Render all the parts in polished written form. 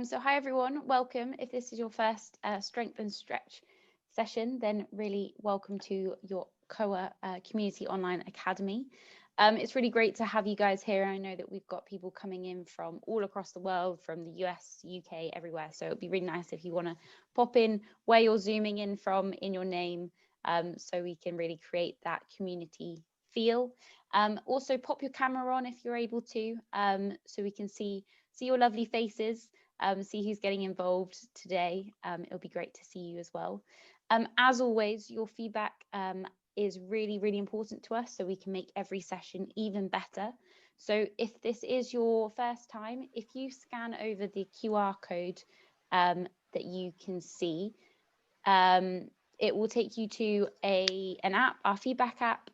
So hi everyone, welcome. If this is your first strength and stretch session, then really welcome to your COA Community Online Academy. It's really great to have you guys here. I know that we've got people coming in from all across the world, from the US, UK, everywhere. So it'd be really nice if you want to pop in where you're zooming in from in your name, so we can really create that community feel. Also pop your camera on if you're able to, so we can see your lovely faces, see who's getting involved today. It'll be great to see you as well. As always, your feedback is really, really important to us, so we can make every session even better. So if this is your first time, if you scan over the QR code that you can see, it will take you to an app, our feedback app,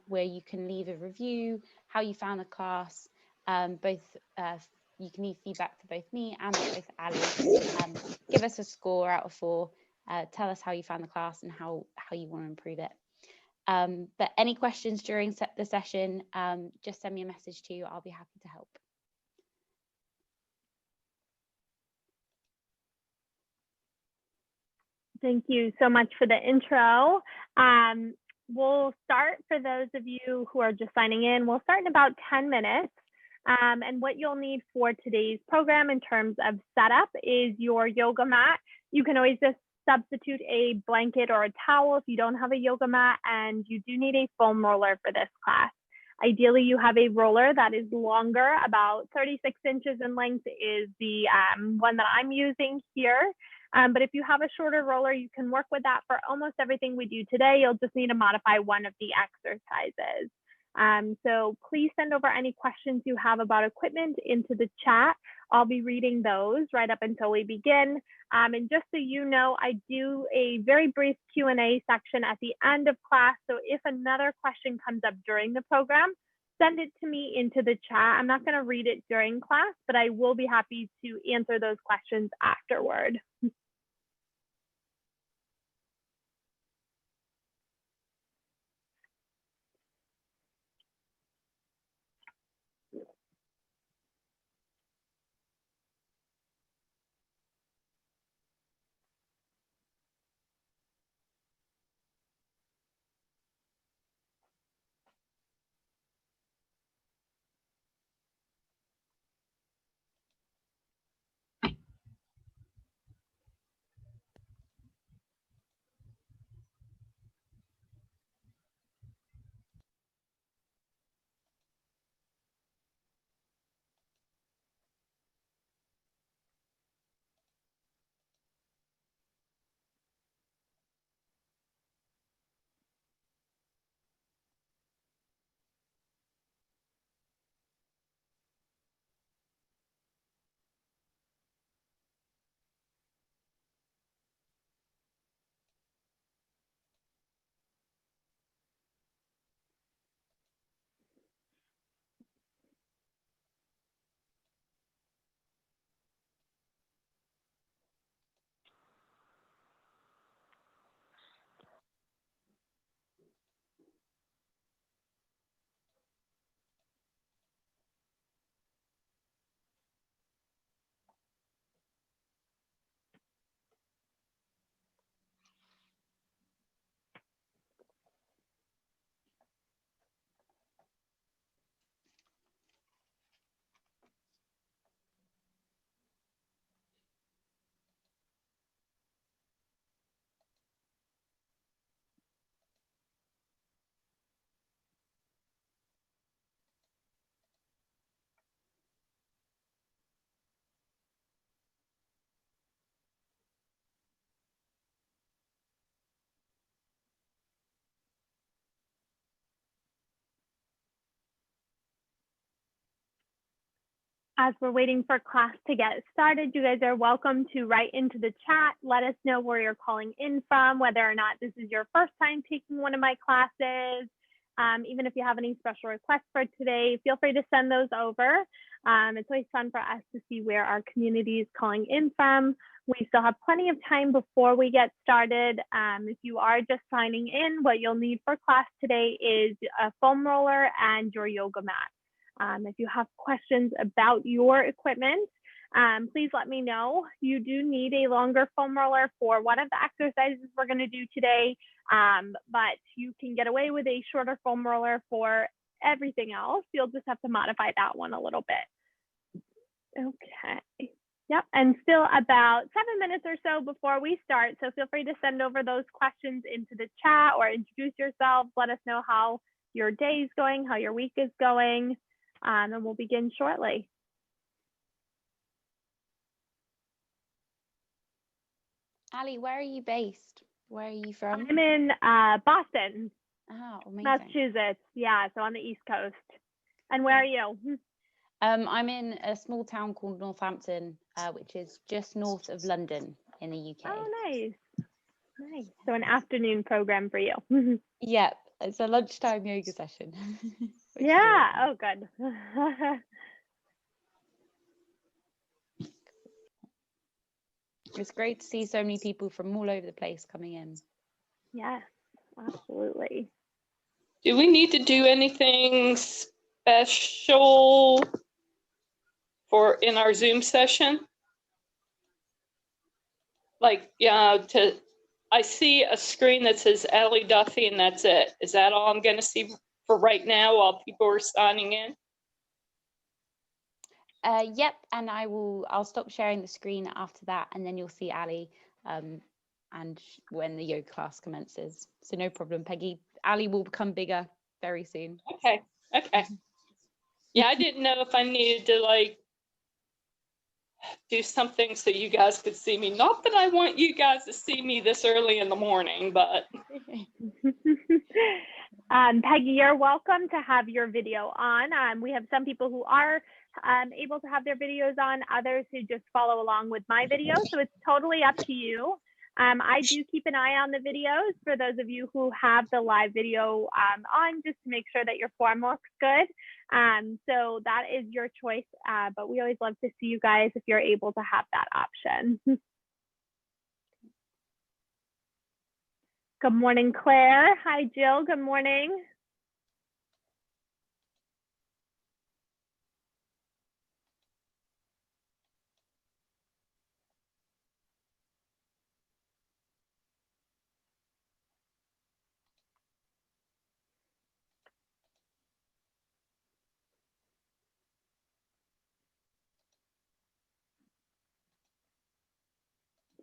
where you can leave a review, how you found the class, you can leave feedback for both me and both Ali. Give us a score out of 4. Tell us how you found the class and how you want to improve it. But any questions during the session, just send me a message to you. I'll be happy to help. Thank you so much for the intro. We'll start, for those of you who are just signing in, we'll start in about 10 minutes. And what you'll need for today's program in terms of setup is your yoga mat. You can always just substitute a blanket or a towel if you don't have a yoga mat, and you do need a foam roller for this class. Ideally, you have a roller that is longer, about 36 inches in length is the one that I'm using here. But if you have a shorter roller, you can work with that for almost everything we do today. You'll just need to modify one of the exercises. So please send over any questions you have about equipment into the chat. I'll be reading those right up until we begin. And just so you know, I do a very brief Q&A section at the end of class. So if another question comes up during the program, send it to me into the chat. I'm not going to read it during class, but I will be happy to answer those questions afterward. As we're waiting for class to get started, you guys are welcome to write into the chat. Let us know where you're calling in from, whether or not this is your first time taking one of my classes. Even if you have any special requests for today, feel free to send those over. It's always fun for us to see where our community is calling in from. We still have plenty of time before we get started. If you are just signing in, what you'll need for class today is a foam roller and your yoga mat. If you have questions about your equipment, please let me know. You do need a longer foam roller for one of the exercises we're going to do today, but you can get away with a shorter foam roller for everything else. You'll just have to modify that one a little bit. Okay. Yep, and still about 7 minutes or so before we start, so feel free to send over those questions into the chat or introduce yourselves. Let us know how your day is going, how your week is going, and we'll begin shortly. Ali, where are you based? Where are you from? I'm in Boston, Oh, amazing. Massachusetts. Yeah, so on the East Coast. And where are you? I'm in a small town called Northampton, which is just north of London in the UK. Oh, nice. Nice. So an afternoon program for you. Yep, it's a lunchtime yoga session. Yeah, oh, good. It's great to see so many people from all over the place coming in. Yes, absolutely. Do we need to do anything special in our Zoom session? Like, I see a screen that says Ali Duffy and that's it. Is that all I'm going to see for right now while people are signing in? Yep, and I'll stop sharing the screen after that, and then you'll see Ali and when the yoga class commences. So no problem, Peggy. Ali will become bigger very soon. Okay. Yeah, I didn't know if I needed to do something so you guys could see me. Not that I want you guys to see me this early in the morning, but. Peggy, you're welcome to have your video on. We have some people who are able to have their videos on, others who just follow along with my video. So it's totally up to you. I do keep an eye on the videos for those of you who have the live video on, just to make sure that your form looks good. So that is your choice, but we always love to see you guys if you're able to have that option. Good morning, Claire. Hi, Jill. Good morning.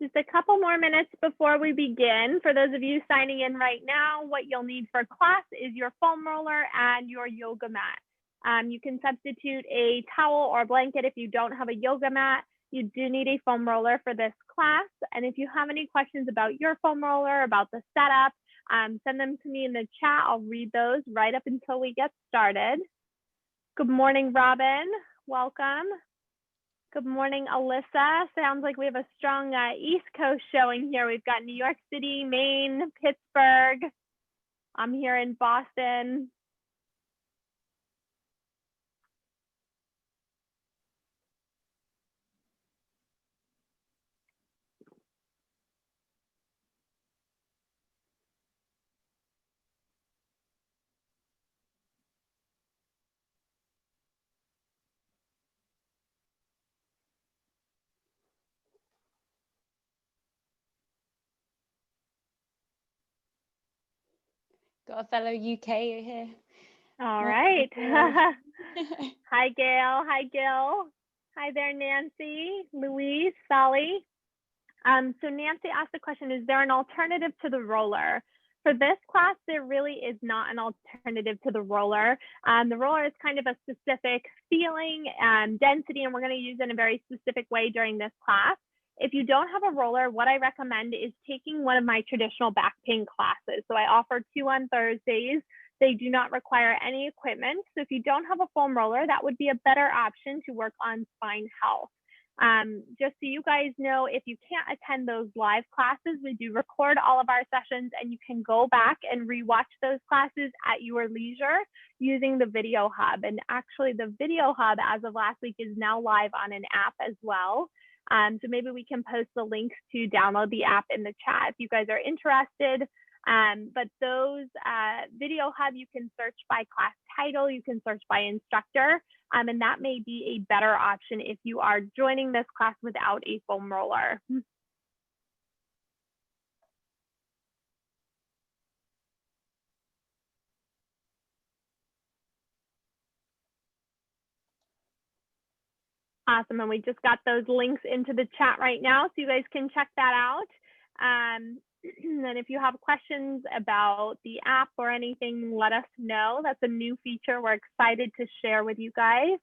Just a couple more minutes before we begin. For those of you signing in right now, what you'll need for class is your foam roller and your yoga mat. You can substitute a towel or blanket if you don't have a yoga mat. You do need a foam roller for this class. And if you have any questions about your foam roller, about the setup, send them to me in the chat. I'll read those right up until we get started. Good morning, Robin. Welcome. Good morning, Alyssa. Sounds like we have a strong East Coast showing here. We've got New York City, Maine, Pittsburgh. I'm here in Boston. Got a fellow UK here. All right. Hi, Gail. Hi, Gil. Hi there, Nancy, Louise, Sally. So Nancy asked the question, is there an alternative to the roller? For this class, there really is not an alternative to the roller. The roller is kind of a specific feeling and density, and we're going to use it in a very specific way during this class. If you don't have a roller, what I recommend is taking one of my traditional back pain classes. So I offer 2 on Thursdays. They do not require any equipment. So if you don't have a foam roller, that would be a better option to work on spine health. Just so you guys know, if you can't attend those live classes, we do record all of our sessions and you can go back and rewatch those classes at your leisure using the Video Hub. And actually the Video Hub as of last week is now live on an app as well. So maybe we can post the links to download the app in the chat if you guys are interested. But those Video Hub, you can search by class title, you can search by instructor, and that may be a better option if you are joining this class without a foam roller. Awesome, and we just got those links into the chat right now, so you guys can check that out. And if you have questions about the app or anything, let us know. That's a new feature we're excited to share with you guys.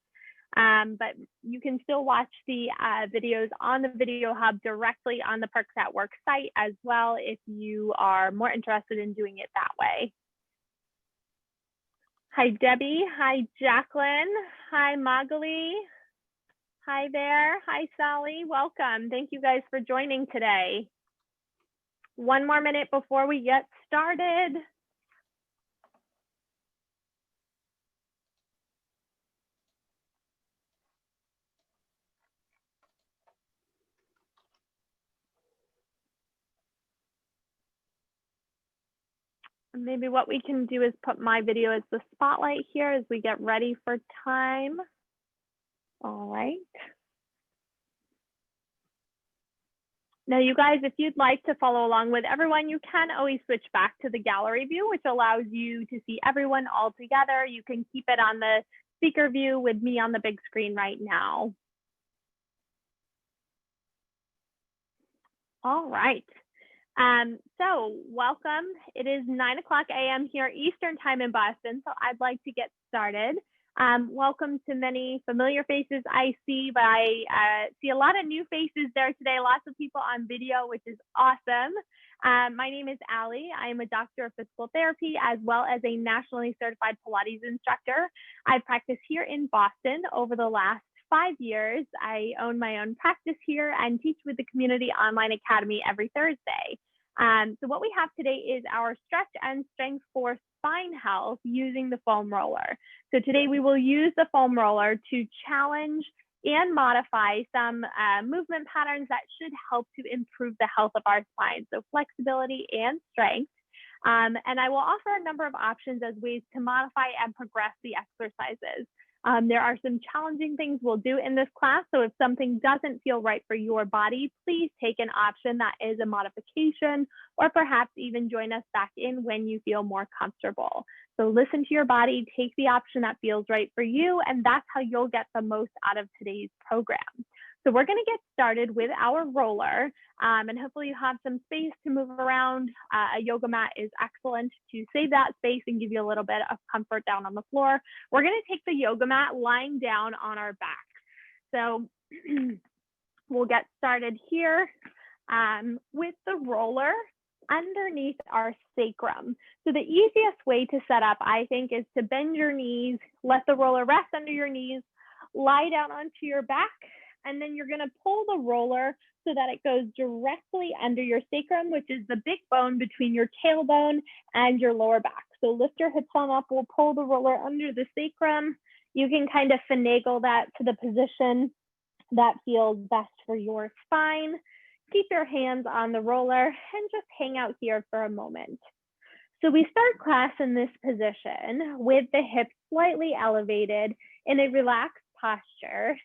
But you can still watch the videos on the Video Hub directly on the Perks at Work site as well if you are more interested in doing it that way. Hi, Debbie. Hi, Jacqueline. Hi, Magali. Hi there. Hi, Sally. Welcome. Thank you guys for joining today. One more minute before we get started. Maybe what we can do is put my video as the spotlight here as we get ready for time. All right. Now, you guys, if you'd like to follow along with everyone, you can always switch back to the gallery view, which allows you to see everyone all together. You can keep it on the speaker view with me on the big screen right now. All right. So welcome. It is 9 o'clock a.m. here Eastern time in Boston, so I'd like to get started. Welcome to many familiar faces I see, but I see a lot of new faces there today, lots of people on video, which is awesome. My name is Allie. I am a doctor of physical therapy as well as a nationally certified Pilates instructor. I've practiced here in Boston over the last 5 years. I own my own practice here and teach with the Community Online Academy every Thursday. So what we have today is our stretch and strength for spine health using the foam roller. So today we will use the foam roller to challenge and modify some movement patterns that should help to improve the health of our spine. So flexibility and strength. And I will offer a number of options as ways to modify and progress the exercises. There are some challenging things we'll do in this class, so if something doesn't feel right for your body, please take an option that is a modification, or perhaps even join us back in when you feel more comfortable. So listen to your body, take the option that feels right for you, and that's how you'll get the most out of today's program. So we're going to get started with our roller, and hopefully you have some space to move around. A yoga mat is excellent to save that space and give you a little bit of comfort down on the floor. We're going to take the yoga mat lying down on our back. So we'll get started here with the roller underneath our sacrum. So the easiest way to set up, I think, is to bend your knees, let the roller rest under your knees, lie down onto your back, and then you're going to pull the roller so that it goes directly under your sacrum, which is the big bone between your tailbone and your lower back. So lift your hips on up. We'll pull the roller under the sacrum. You can kind of finagle that to the position that feels best for your spine. Keep your hands on the roller and just hang out here for a moment. So we start class in this position with the hips slightly elevated in a relaxed posture,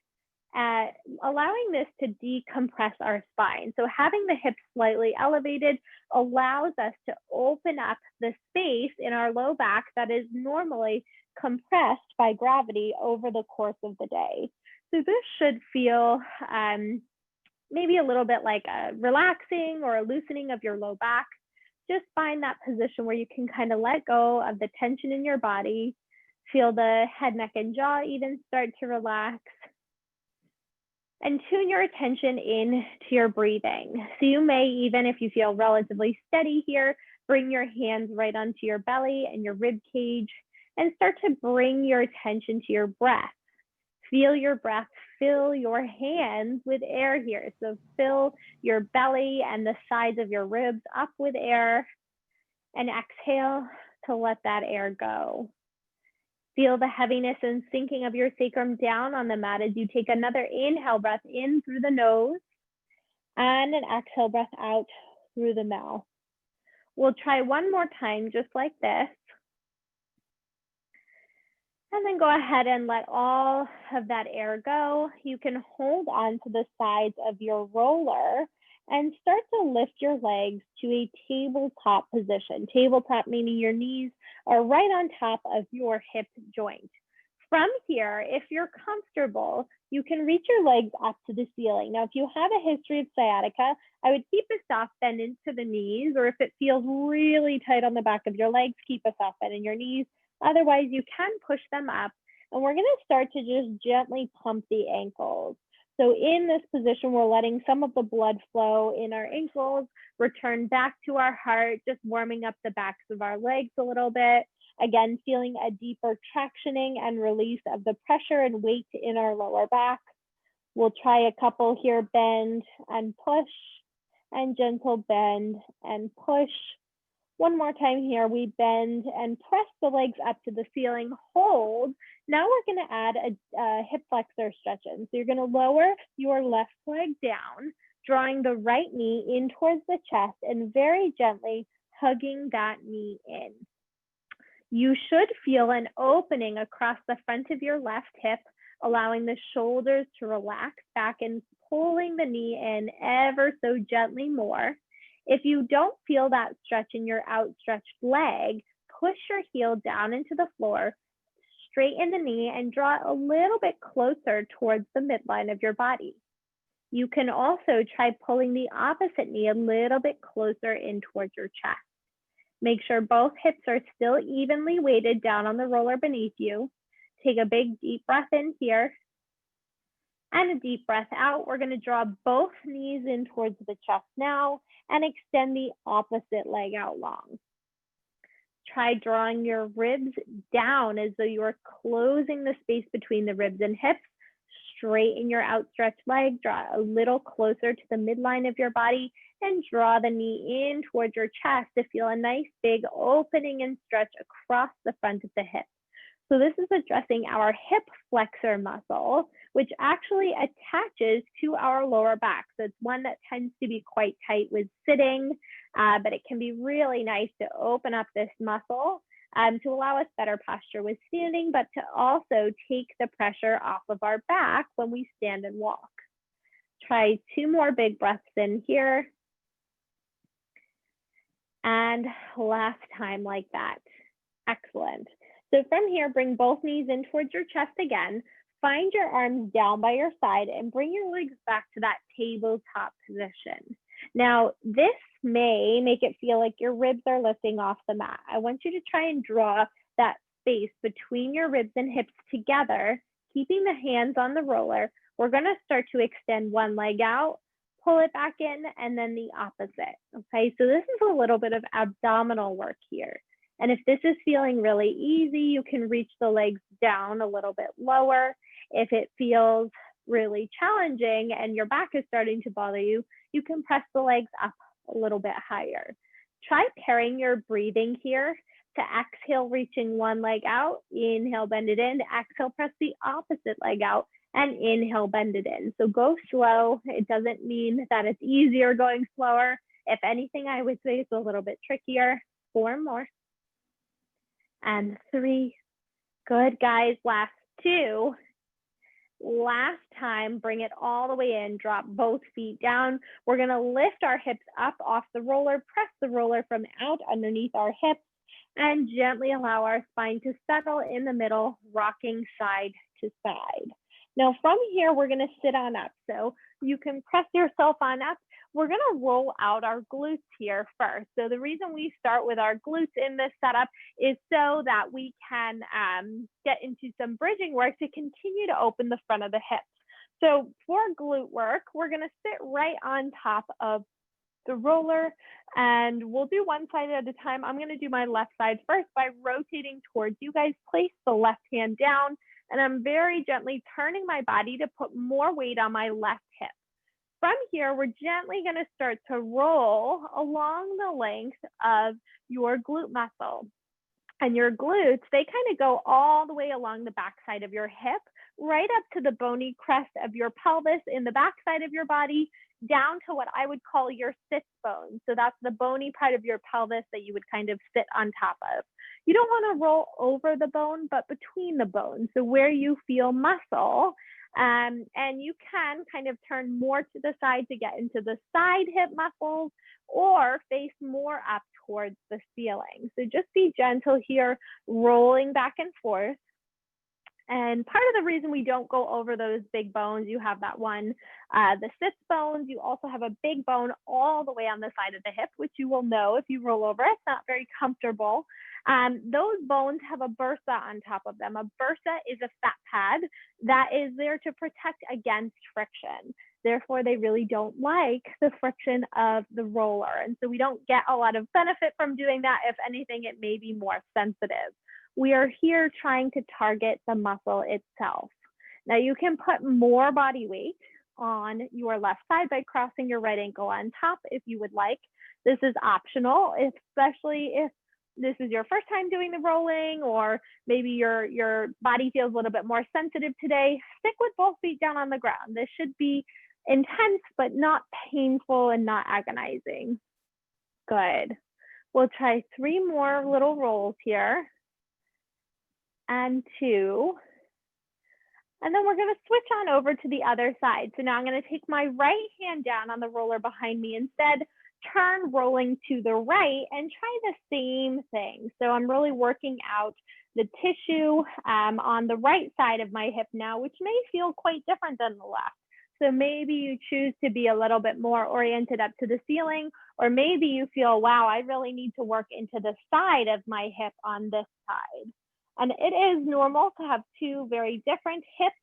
allowing this to decompress our spine. So having the hips slightly elevated allows us to open up the space in our low back that is normally compressed by gravity over the course of the day. So this should feel maybe a little bit like a relaxing or a loosening of your low back. Just find that position where you can kind of let go of the tension in your body, feel the head, neck, and jaw even start to relax. And tune your attention in to your breathing. So you may even, if you feel relatively steady here, bring your hands right onto your belly and your rib cage and start to bring your attention to your breath. Feel your breath fill your hands with air here. So fill your belly and the sides of your ribs up with air and exhale to let that air go. Feel the heaviness and sinking of your sacrum down on the mat as you take another inhale breath in through the nose and an exhale breath out through the mouth. We'll try one more time, just like this. And then go ahead and let all of that air go. You can hold on to the sides of your roller and start to lift your legs to a tabletop position. Tabletop meaning your knees are right on top of your hip joint. From here, if you're comfortable, you can reach your legs up to the ceiling. Now, if you have a history of sciatica, I would keep a soft bend into the knees, or if it feels really tight on the back of your legs, keep a soft bend in your knees. Otherwise, you can push them up, and we're going to start to just gently pump the ankles. So in this position, we're letting some of the blood flow in our ankles, return back to our heart, just warming up the backs of our legs a little bit. Again, feeling a deeper tractioning and release of the pressure and weight in our lower back. We'll try a couple here, bend and push, and gentle bend and push. One more time here, we bend and press the legs up to the ceiling, hold. Now we're gonna add a hip flexor stretch in. So you're gonna lower your left leg down, drawing the right knee in towards the chest and very gently hugging that knee in. You should feel an opening across the front of your left hip, allowing the shoulders to relax back and pulling the knee in ever so gently more. If you don't feel that stretch in your outstretched leg, push your heel down into the floor, straighten the knee, and draw it a little bit closer towards the midline of your body. You can also try pulling the opposite knee a little bit closer in towards your chest. Make sure both hips are still evenly weighted down on the roller beneath you. Take a big deep breath in here and a deep breath out. We're going to draw both knees in towards the chest now and extend the opposite leg out long. Try drawing your ribs down as though you are closing the space between the ribs and hips. Straighten your outstretched leg, draw a little closer to the midline of your body, and draw the knee in towards your chest to feel a nice big opening and stretch across the front of the hip. So this is addressing our hip flexor muscle, which actually attaches to our lower back. So it's one that tends to be quite tight with sitting, but it can be really nice to open up this muscle to allow us better posture with standing, but to also take the pressure off of our back when we stand and walk. Try 2 more big breaths in here. And last time like that. Excellent. So from here, bring both knees in towards your chest again. Find your arms down by your side and bring your legs back to that tabletop position. Now, this may make it feel like your ribs are lifting off the mat. I want you to try and draw that space between your ribs and hips together, keeping the hands on the roller. We're going to start to extend one leg out, pull it back in, and then the opposite. Okay, so this is a little bit of abdominal work here. And if this is feeling really easy, you can reach the legs down a little bit lower. If it feels really challenging and your back is starting to bother you, you can press the legs up a little bit higher. Try pairing your breathing here to exhale, reaching one leg out, inhale, bend it in, exhale, press the opposite leg out, and inhale, bend it in. So go slow. It doesn't mean that it's easier going slower. If anything, I would say it's a little bit trickier. 4 more. And 3. Good, guys. Last 2. Last time, bring it all the way in, drop both feet down. We're going to lift our hips up off the roller, press the roller from out underneath our hips, and gently allow our spine to settle in the middle, rocking side to side. Now from here, we're going to sit on up. So you can press yourself on up. We're going to roll out our glutes here first. So the reason we start with our glutes in this setup is so that we can get into some bridging work to continue to open the front of the hips. So for glute work, we're going to sit right on top of the roller, and we'll do one side at a time. I'm going to do my left side first by rotating towards you guys. Place the left hand down, and I'm very gently turning my body to put more weight on my left hip. From here, we're gently going to start to roll along the length of your glute muscle. And your glutes, they kind of go all the way along the backside of your hip, right up to the bony crest of your pelvis in the backside of your body, down to what I would call your sits bone. So that's the bony part of your pelvis that you would kind of sit on top of. You don't want to roll over the bone, but between the bones. So where you feel muscle, and you can kind of turn more to the side to get into the side hip muscles, or face more up towards the ceiling. So just be gentle here, rolling back and forth. And part of the reason we don't go over those big bones, you have that one, the sits bones. You also have a big bone all the way on the side of the hip, which you will know if you roll over. It's not very comfortable. Those bones have a bursa on top of them. A bursa is a fat pad that is there to protect against friction. Therefore, they really don't like the friction of the roller. And so we don't get a lot of benefit from doing that. If anything, it may be more sensitive. We are here trying to target the muscle itself. Now you can put more body weight on your left side by crossing your right ankle on top if you would like. This is optional, especially if this is your first time doing the rolling, or maybe your body feels a little bit more sensitive today. Stick with both feet down on the ground. This should be intense, but not painful and not agonizing. Good. We'll try 3 more little rolls here. And 2. And then we're going to switch on over to the other side. So now I'm going to take my right hand down on the roller behind me, instead turn rolling to the right and try the same thing. So I'm really working out the tissue on the right side of my hip now, which may feel quite different than the left. So maybe you choose to be a little bit more oriented up to the ceiling, or maybe you feel, wow, I really need to work into the side of my hip on this side. And it is normal to have 2 very different hips.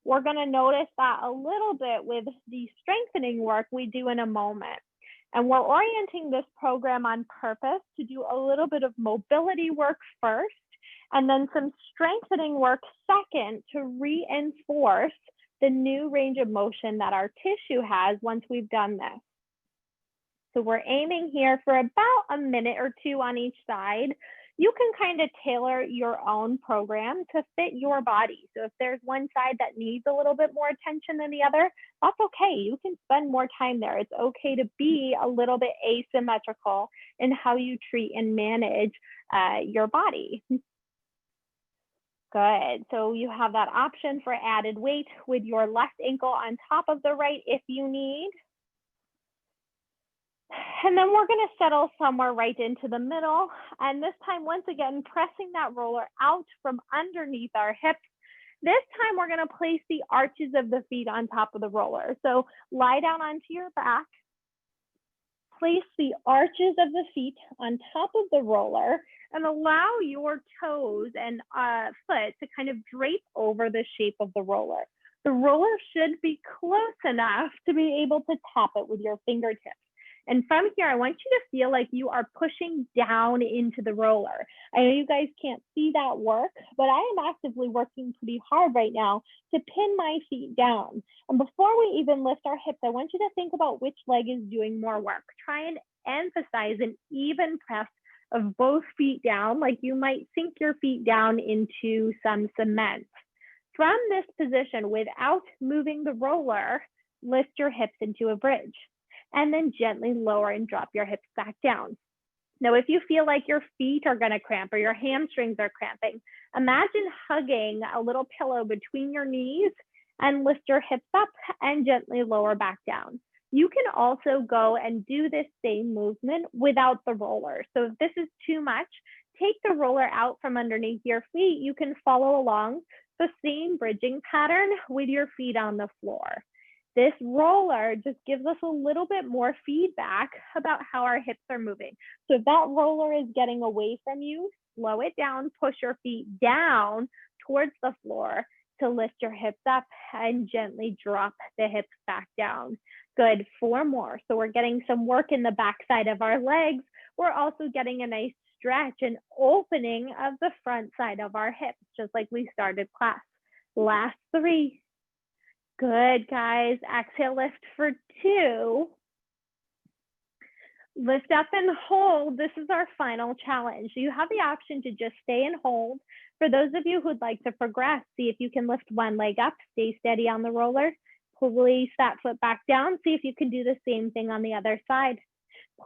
We're going to notice that a little bit with the strengthening work we do in a moment. And we're orienting this program on purpose to do a little bit of mobility work first, and then some strengthening work second to reinforce the new range of motion that our tissue has once we've done this. So we're aiming here for about a minute or 2 on each side. You can kind of tailor your own program to fit your body. So if there's one side that needs a little bit more attention than the other, that's okay. You can spend more time there. It's okay to be a little bit asymmetrical in how you treat and manage your body. Good. So you have that option for added weight with your left ankle on top of the right if you need. And then we're going to settle somewhere right into the middle. And this time, once again, pressing that roller out from underneath our hips. This time, we're going to place the arches of the feet on top of the roller. So lie down onto your back. Place the arches of the feet on top of the roller and allow your toes and foot to kind of drape over the shape of the roller. The roller should be close enough to be able to tap it with your fingertips. And from here, I want you to feel like you are pushing down into the roller. I know you guys can't see that work, but I am actively working pretty hard right now to pin my feet down. And before we even lift our hips, I want you to think about which leg is doing more work. Try and emphasize an even press of both feet down, like you might sink your feet down into some cement. From this position, without moving the roller, lift your hips into a bridge. And then gently lower and drop your hips back down. Now, if you feel like your feet are going to cramp or your hamstrings are cramping, imagine hugging a little pillow between your knees and lift your hips up and gently lower back down. You can also go and do this same movement without the roller. So if this is too much, take the roller out from underneath your feet. You can follow along the same bridging pattern with your feet on the floor. This roller just gives us a little bit more feedback about how our hips are moving. So if that roller is getting away from you, slow it down, push your feet down towards the floor to lift your hips up and gently drop the hips back down. Good, 4 more. So we're getting some work in the backside of our legs. We're also getting a nice stretch and opening of the front side of our hips, just like we started class. Last 3. Good, guys. Exhale, lift for 2. Lift up and hold. This is our final challenge. So you have the option to just stay and hold. For those of you who'd like to progress, see if you can lift one leg up, stay steady on the roller, place that foot back down. See if you can do the same thing on the other side.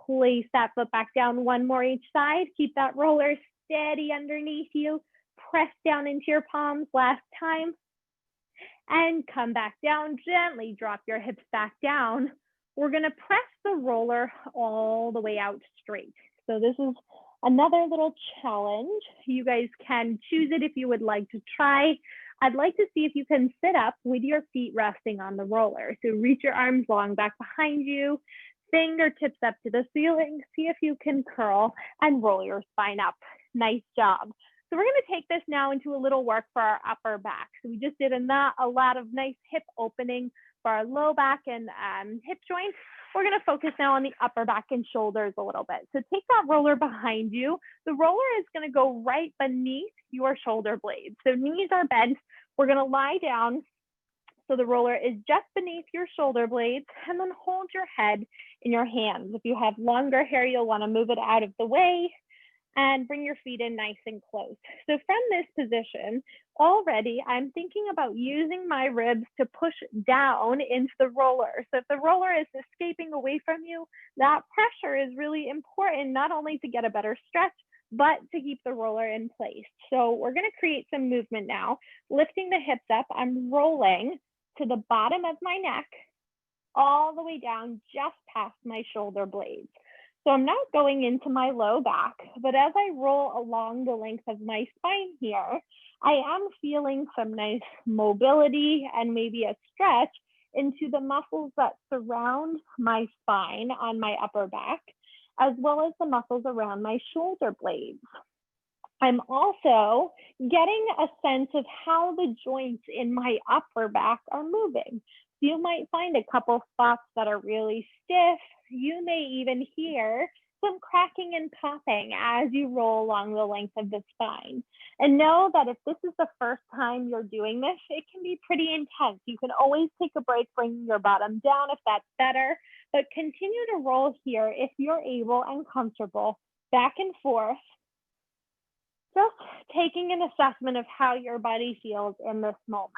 Place that foot back down, one more each side. Keep that roller steady underneath you. Press down into your palms last time. And come back down, gently drop your hips back down. We're gonna press the roller all the way out straight. So this is another little challenge. You guys can choose it if you would like to try. I'd like to see if you can sit up with your feet resting on the roller. So reach your arms long back behind you, fingertips up to the ceiling. See if you can curl and roll your spine up. Nice job. So we're going to take this now into a little work for our upper back. So we just did a lot of nice hip opening for our low back and hip joints. We're going to focus now on the upper back and shoulders a little bit. So take that roller behind you. The roller is going to go right beneath your shoulder blades. So knees are bent. We're going to lie down. So the roller is just beneath your shoulder blades, and then hold your head in your hands. If you have longer hair, you'll want to move it out of the way and bring your feet in nice and close. So from this position, already I'm thinking about using my ribs to push down into the roller. So if the roller is escaping away from you, that pressure is really important, not only to get a better stretch, but to keep the roller in place. So we're gonna create some movement now. Lifting the hips up, I'm rolling to the bottom of my neck, all the way down just past my shoulder blades. So I'm not going into my low back, but as I roll along the length of my spine here, I am feeling some nice mobility and maybe a stretch into the muscles that surround my spine on my upper back, as well as the muscles around my shoulder blades. I'm also getting a sense of how the joints in my upper back are moving. You might find a couple spots that are really stiff. You may even hear some cracking and popping as you roll along the length of the spine. And know that if this is the first time you're doing this, it can be pretty intense. You can always take a break, bringing your bottom down if that's better, but continue to roll here if you're able and comfortable, back and forth. Just taking an assessment of how your body feels in this moment.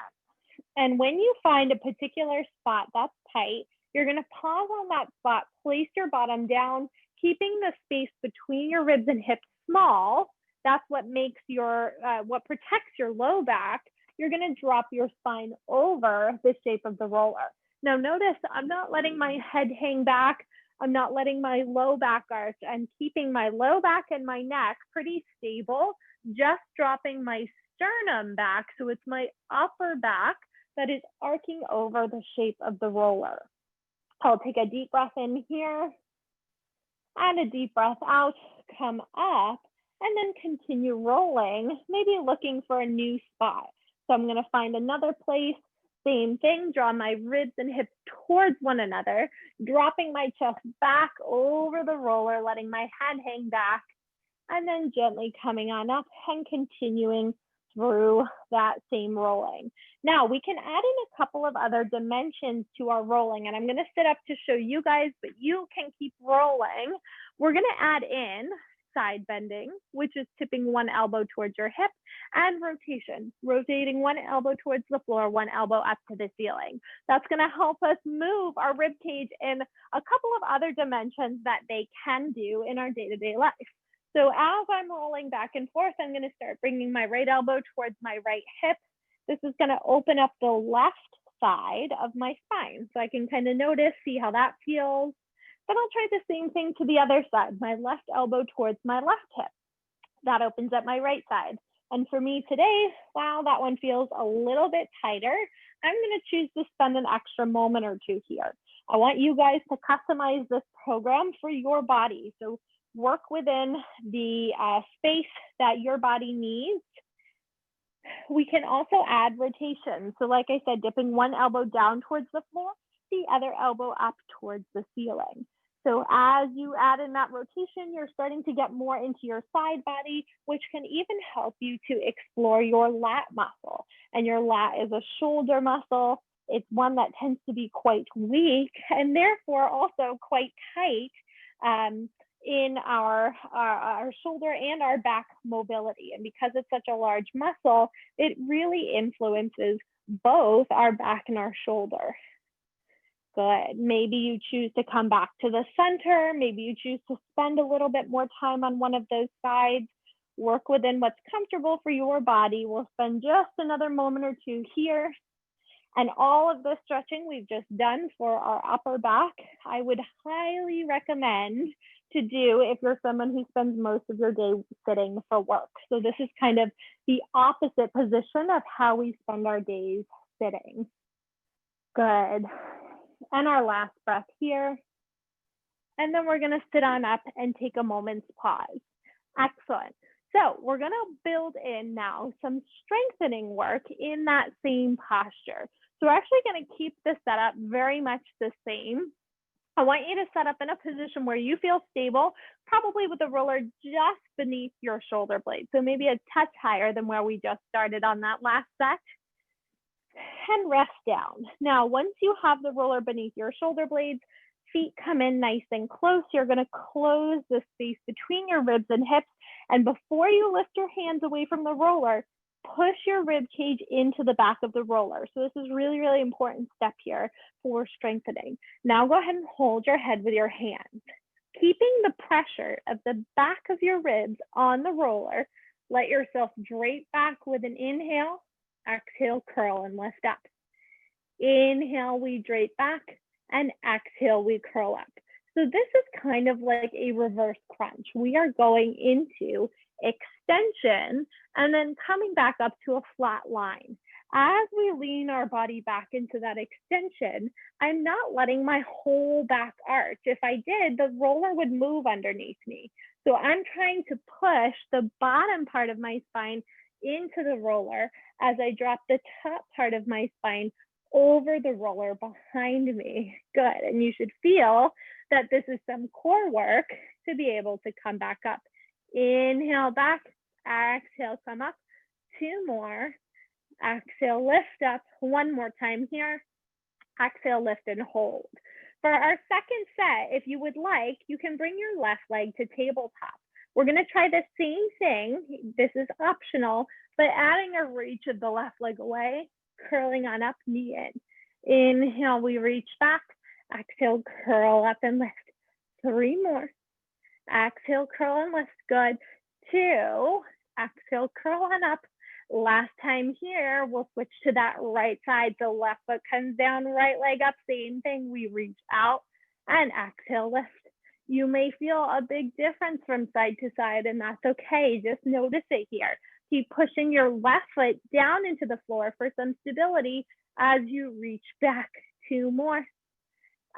And when you find a particular spot that's tight, you're going to pause on that spot, place your bottom down, keeping the space between your ribs and hips small. That's what makes your, what protects your low back. You're going to drop your spine over the shape of the roller. Now notice I'm not letting my head hang back. I'm not letting my low back arch. I'm keeping my low back and my neck pretty stable, just dropping my sternum back. So it's my upper back that is arcing over the shape of the roller. I'll take a deep breath in here and a deep breath out, come up, and then continue rolling, maybe looking for a new spot. So I'm gonna find another place, same thing, draw my ribs and hips towards one another, dropping my chest back over the roller, letting my head hang back, and then gently coming on up and continuing through that same rolling. Now we can add in a couple of other dimensions to our rolling, and I'm going to sit up to show you guys, but you can keep rolling. We're going to add in side bending, which is tipping one elbow towards your hip, and rotation, rotating one elbow towards the floor, one elbow up to the ceiling. That's going to help us move our rib cage in a couple of other dimensions that they can do in our day-to-day life. So as I'm rolling back and forth, I'm going to start bringing my right elbow towards my right hip. This is going to open up the left side of my spine. So I can kind of notice, see how that feels. Then I'll try the same thing to the other side, my left elbow towards my left hip. That opens up my right side. And for me today, wow, that one feels a little bit tighter. I'm going to choose to spend an extra moment or two here. I want you guys to customize this program for your body. So work within the space that your body needs. We can also add rotation. So like I said, dipping one elbow down towards the floor, the other elbow up towards the ceiling. So as you add in that rotation, you're starting to get more into your side body, which can even help you to explore your lat muscle. And your lat is a shoulder muscle. It's one that tends to be quite weak and therefore also quite tight. in our shoulder and our back mobility. And because it's such a large muscle, it really influences both our back and our shoulder. Good. Maybe you choose to come back to the center. Maybe you choose to spend a little bit more time on one of those sides. Work within what's comfortable for your body. We'll spend just another moment or two here. And all of the stretching we've just done for our upper back, I would highly recommend to do if you're someone who spends most of your day sitting for work. So this is kind of the opposite position of how we spend our days sitting. Good. And our last breath here. And then we're going to sit on up and take a moment's pause. Excellent. So we're going to build in now some strengthening work in that same posture. So we're actually going to keep the setup very much the same. I want you to set up in a position where you feel stable, probably with the roller just beneath your shoulder blade. So maybe a touch higher than where we just started on that last set. And rest down. Now, once you have the roller beneath your shoulder blades, feet come in nice and close. You're going to close the space between your ribs and hips. And before you lift your hands away from the roller, push your rib cage into the back of the roller. So this is really, really important step here for strengthening. Now go ahead and hold your head with your hands. Keeping the pressure of the back of your ribs on the roller, let yourself drape back with an inhale. Exhale, curl and lift up. Inhale, we drape back, and exhale, we curl up. So this is kind of like a reverse crunch. We are going into extension and then coming back up to a flat line. As we lean our body back into that extension, I'm not letting my whole back arch. If I did, the roller would move underneath me. So I'm trying to push the bottom part of my spine into the roller as I drop the top part of my spine over the roller behind me. Good. And you should feel that this is some core work to be able to come back up. Inhale back, exhale, come up. Two more. Exhale, lift up. One more time here. Exhale, lift and hold. For our second set, if you would like, you can bring your left leg to tabletop. We're going to try the same thing. This is optional, but adding a reach of the left leg away, curling on up, knee in. Inhale, we reach back. Exhale, curl up and lift. Three more. Exhale, curl and lift. Good. Two. Exhale, curl on up. Last time here, we'll switch to that right side. So left foot comes down, right leg up. Same thing. We reach out and exhale, lift. You may feel a big difference from side to side, and that's okay. Just notice it here. Keep pushing your left foot down into the floor for some stability as you reach back. Two more.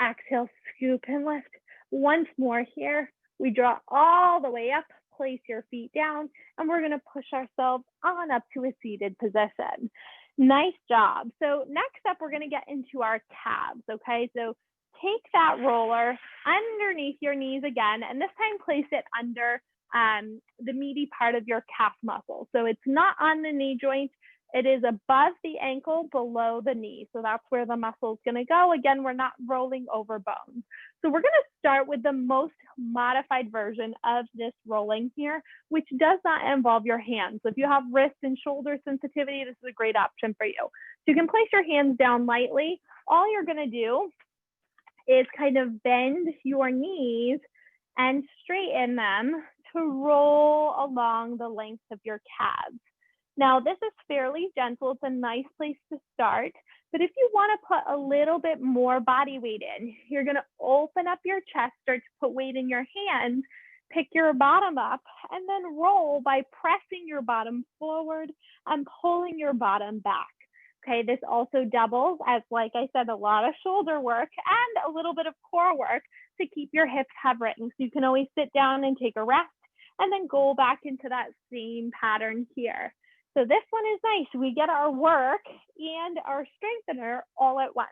Exhale, scoop and lift. Once more here. We draw all the way up, place your feet down, and we're going to push ourselves on up to a seated position. Nice job. So next up, we're going to get into our calves, okay? So take that roller underneath your knees again, and this time place it under the meaty part of your calf muscle. So it's not on the knee joint. It is above the ankle, below the knee. So that's where the muscle is going to go. Again, we're not rolling over bones. So we're going to start with the most modified version of this rolling here, which does not involve your hands. So if you have wrist and shoulder sensitivity, this is a great option for you. So you can place your hands down lightly. All you're going to do is kind of bend your knees and straighten them to roll along the length of your calves. Now, this is fairly gentle. It's a nice place to start. But if you want to put a little bit more body weight in, you're going to open up your chest, start to put weight in your hands, pick your bottom up, and then roll by pressing your bottom forward and pulling your bottom back. Okay, this also doubles as, like I said, a lot of shoulder work and a little bit of core work to keep your hips hovering. So you can always sit down and take a rest and then go back into that same pattern here. So this one is nice. We get our work and our strengthener all at once.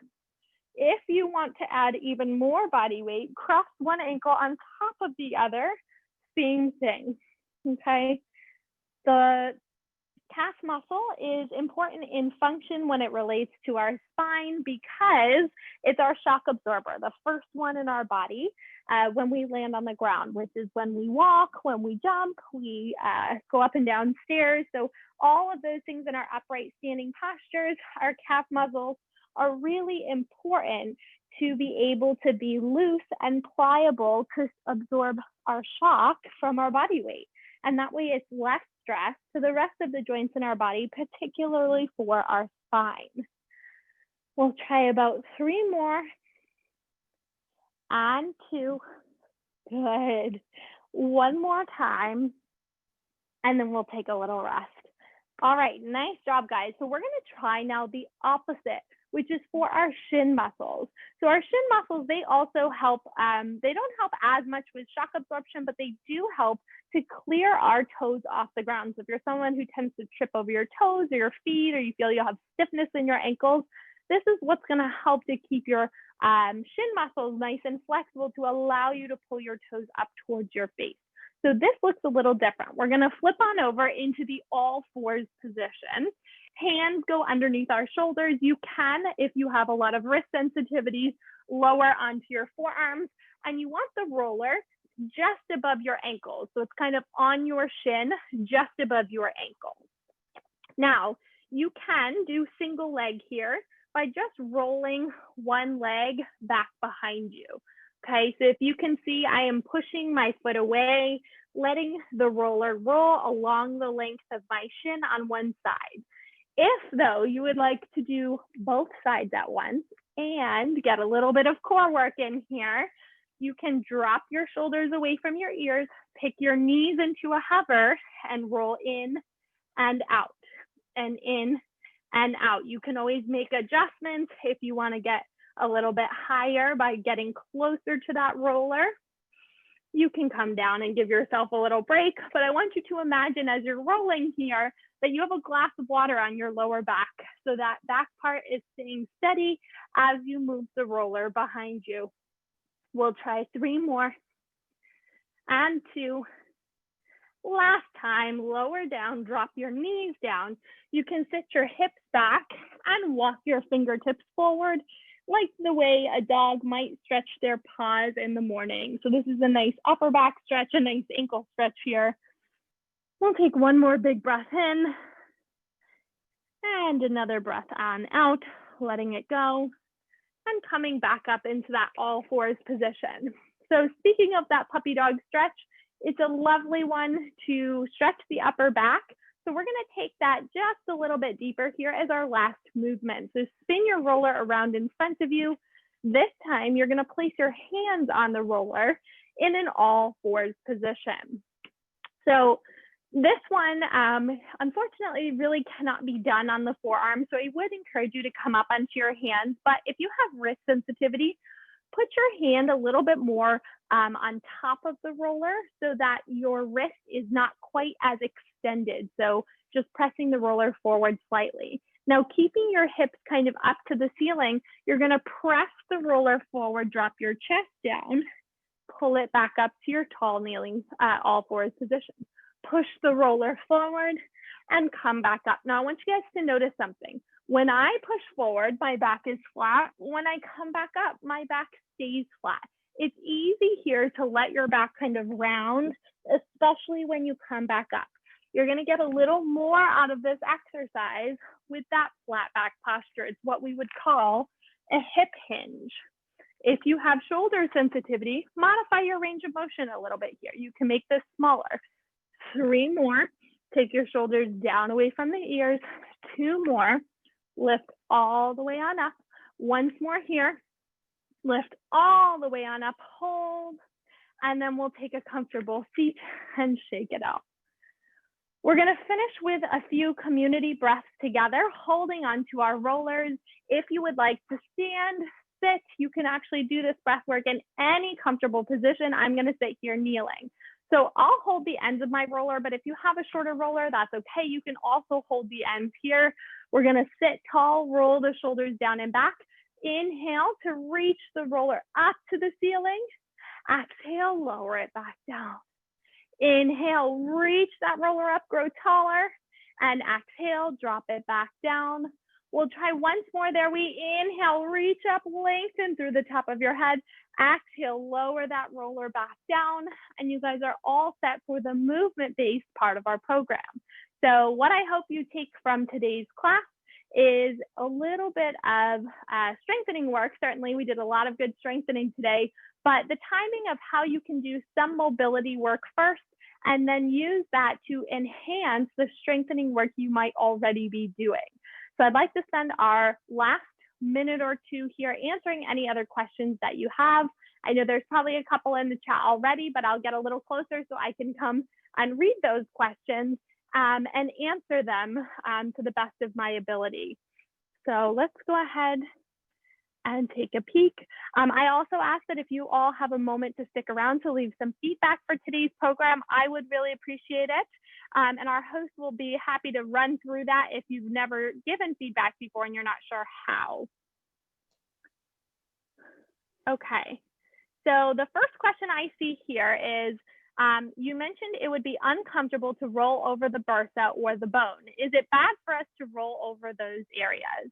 If you want to add even more body weight, cross one ankle on top of the other, same thing, okay? The calf muscle is important in function when it relates to our spine because it's our shock absorber, the first one in our body when we land on the ground, which is when we walk, when we jump, we go up and down stairs. So all of those things in our upright standing postures, our calf muscles are really important to be able to be loose and pliable to absorb our shock from our body weight. And that way it's less stress to the rest of the joints in our body, particularly for our spine. We'll try about 3 more. And 2. Good. 1 more time. And then we'll take a little rest. All right, nice job, guys. So we're going to try now the opposite, which is for our shin muscles. So our shin muscles, they also help, they don't help as much with shock absorption, but they do help to clear our toes off the ground. So if you're someone who tends to trip over your toes or your feet, or you feel you have stiffness in your ankles, this is what's gonna help to keep your shin muscles nice and flexible to allow you to pull your toes up towards your face. So this looks a little different. We're gonna flip on over into the all fours position. Hands go underneath our shoulders. You can, if you have a lot of wrist sensitivities, lower onto your forearms, and you want the roller just above your ankles. So it's kind of on your shin, just above your ankles. Now, you can do single leg here by just rolling one leg back behind you. Okay, so if you can see, I am pushing my foot away, letting the roller roll along the length of my shin on one side. If, though, you would like to do both sides at once and get a little bit of core work in here, you can drop your shoulders away from your ears, pick your knees into a hover, and roll in and out, and in and out. You can always make adjustments if you want to get a little bit higher by getting closer to that roller. You can come down and give yourself a little break, but I want you to imagine as you're rolling here that you have a glass of water on your lower back, so that back part is staying steady as you move the roller behind you. We'll try 3 more and 2. Last time, lower down, drop your knees down. You can sit your hips back and walk your fingertips forward, like the way a dog might stretch their paws in the morning. So this is a nice upper back stretch, a nice ankle stretch here. We'll take 1 more big breath in and another breath on out, letting it go and coming back up into that all fours position. So speaking of that puppy dog stretch, it's a lovely one to stretch the upper back. So we're gonna take that just a little bit deeper here as our last movement. So spin your roller around in front of you. This time you're gonna place your hands on the roller in an all fours position. So this one, unfortunately, really cannot be done on the forearm. So I would encourage you to come up onto your hands, but if you have wrist sensitivity, put your hand a little bit more on top of the roller so that your wrist is not quite as extended. So just pressing the roller forward slightly. Now, keeping your hips kind of up to the ceiling, you're gonna press the roller forward, drop your chest down, pull it back up to your tall kneeling all fours position. Push the roller forward and come back up. Now, I want you guys to notice something. When I push forward, my back is flat. When I come back up, my back stays flat. It's easy here to let your back kind of round, especially when you come back up. You're gonna get a little more out of this exercise with that flat back posture. It's what we would call a hip hinge. If you have shoulder sensitivity, modify your range of motion a little bit here. You can make this smaller. 3 more, take your shoulders down away from the ears. 2 more, lift all the way on up. 1 more here, lift all the way on up, hold, and then we'll take a comfortable seat and shake it out. We're gonna finish with a few community breaths together, holding onto our rollers. If you would like to stand, sit, you can actually do this breath work in any comfortable position. I'm gonna sit here kneeling. So I'll hold the ends of my roller, but if you have a shorter roller, that's okay. You can also hold the ends here. We're gonna sit tall, roll the shoulders down and back. Inhale to reach the roller up to the ceiling. Exhale, lower it back down. Inhale, reach that roller up, grow taller. and exhale, drop it back down. We'll try once more there. We inhale, reach up, lengthen through the top of your head. Exhale, lower that roller back down. And you guys are all set for the movement-based part of our program. So what I hope you take from today's class is a little bit of strengthening work. Certainly, we did a lot of good strengthening today, but the timing of how you can do some mobility work first and then use that to enhance the strengthening work you might already be doing. So I'd like to spend our last minute or two here answering any other questions that you have. I know there's probably a couple in the chat already, but I'll get a little closer so I can come and read those questions and answer them to the best of my ability. So let's go ahead and take a peek. I also ask that if you all have a moment to stick around to leave some feedback for today's program, I would really appreciate it. And our host will be happy to run through that if you've never given feedback before and you're not sure how. Okay, so the first question I see here is, you mentioned it would be uncomfortable to roll over the bursa or the bone. Is it bad for us to roll over those areas?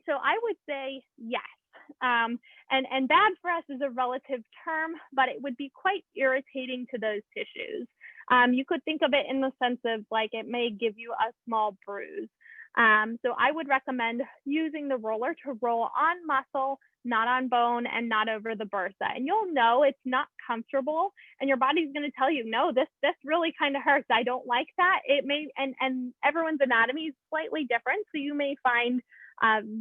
So I would say yes. And bad for us is a relative term, but it would be quite irritating to those tissues. You could think of it in the sense of like it may give you a small bruise. So I would recommend using the roller to roll on muscle, not on bone, and not over the bursa. And you'll know it's not comfortable, and your body's going to tell you, no, this really kind of hurts. I don't like that. It may, and everyone's anatomy is slightly different, so you may find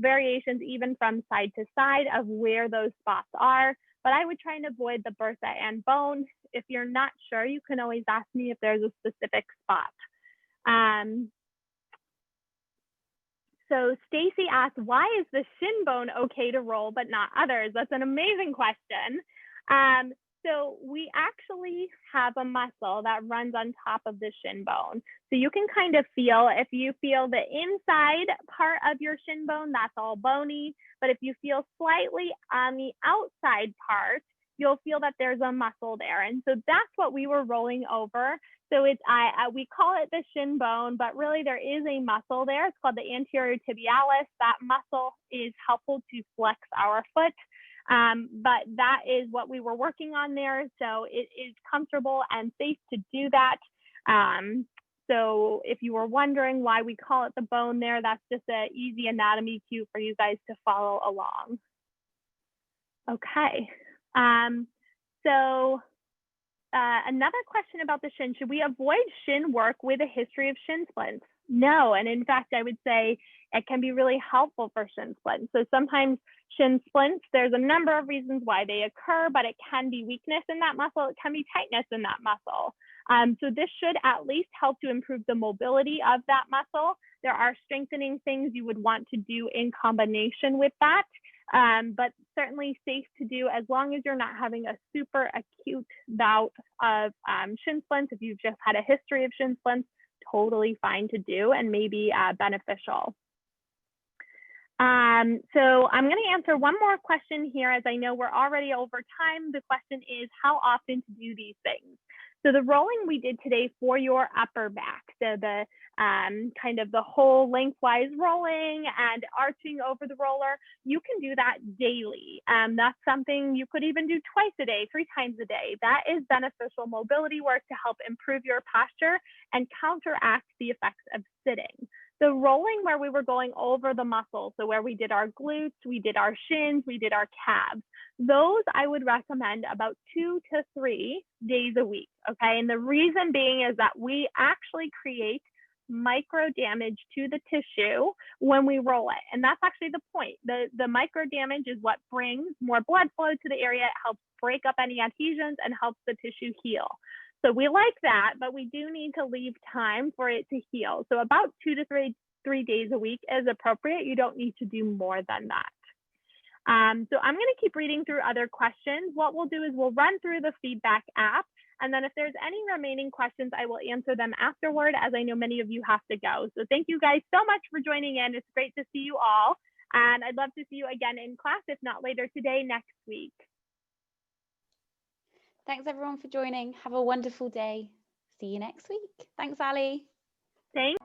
variations even from side to side of where those spots are. But I would try and avoid the bursa and bone. If you're not sure, you can always ask me if there's a specific spot. So Stacy asked, why is the shin bone okay to roll but not others? That's an amazing question. So we actually have a muscle that runs on top of the shin bone. So you can kind of feel, if you feel the inside part of your shin bone, that's all bony. But if you feel slightly on the outside part, you'll feel that there's a muscle there. And so that's what we were rolling over. So it's, we call it the shin bone, but really there is a muscle there. It's called the anterior tibialis. That muscle is helpful to flex our foot. But that is what we were working on there. So it is comfortable and safe to do that. So if you were wondering why we call it the bone there, that's just an easy anatomy cue for you guys to follow along. Okay. Another question about the shin, should we avoid shin work with a history of shin splints? No, and in fact, I would say it can be really helpful for shin splints. So sometimes shin splints, there's a number of reasons why they occur, but it can be weakness in that muscle, it can be tightness in that muscle. So this should at least help to improve the mobility of that muscle. There are strengthening things you would want to do in combination with that. But certainly safe to do as long as you're not having a super acute bout of shin splints. If you've just had a history of shin splints, totally fine to do and maybe beneficial. So I'm going to answer one more question here, as I know we're already over time. The question is how often to do these things. So the rolling we did today for your upper back, so the kind of the whole lengthwise rolling and arching over the roller, you can do that daily. That's something you could even do twice a day, 3 times a day. That is beneficial mobility work to help improve your posture and counteract the effects of sitting. The rolling where we were going over the muscles, so where we did our glutes, we did our shins, we did our calves, those I would recommend about 2 to 3 days a week, okay? And the reason being is that we actually create micro damage to the tissue when we roll it. And that's actually the point. The micro damage is what brings more blood flow to the area. It helps break up any adhesions and helps the tissue heal. So we like that, but we do need to leave time for it to heal. So about 2 to 3 days a week is appropriate. You don't need to do more than that. So I'm going to keep reading through other questions. What we'll do is we'll run through the feedback app. And then if there's any remaining questions, I will answer them afterward, as I know many of you have to go. So thank you guys so much for joining in. It's great to see you all. And I'd love to see you again in class, if not later today, next week. Thanks everyone for joining. Have a wonderful day. See you next week. Thanks, Ali. Thanks.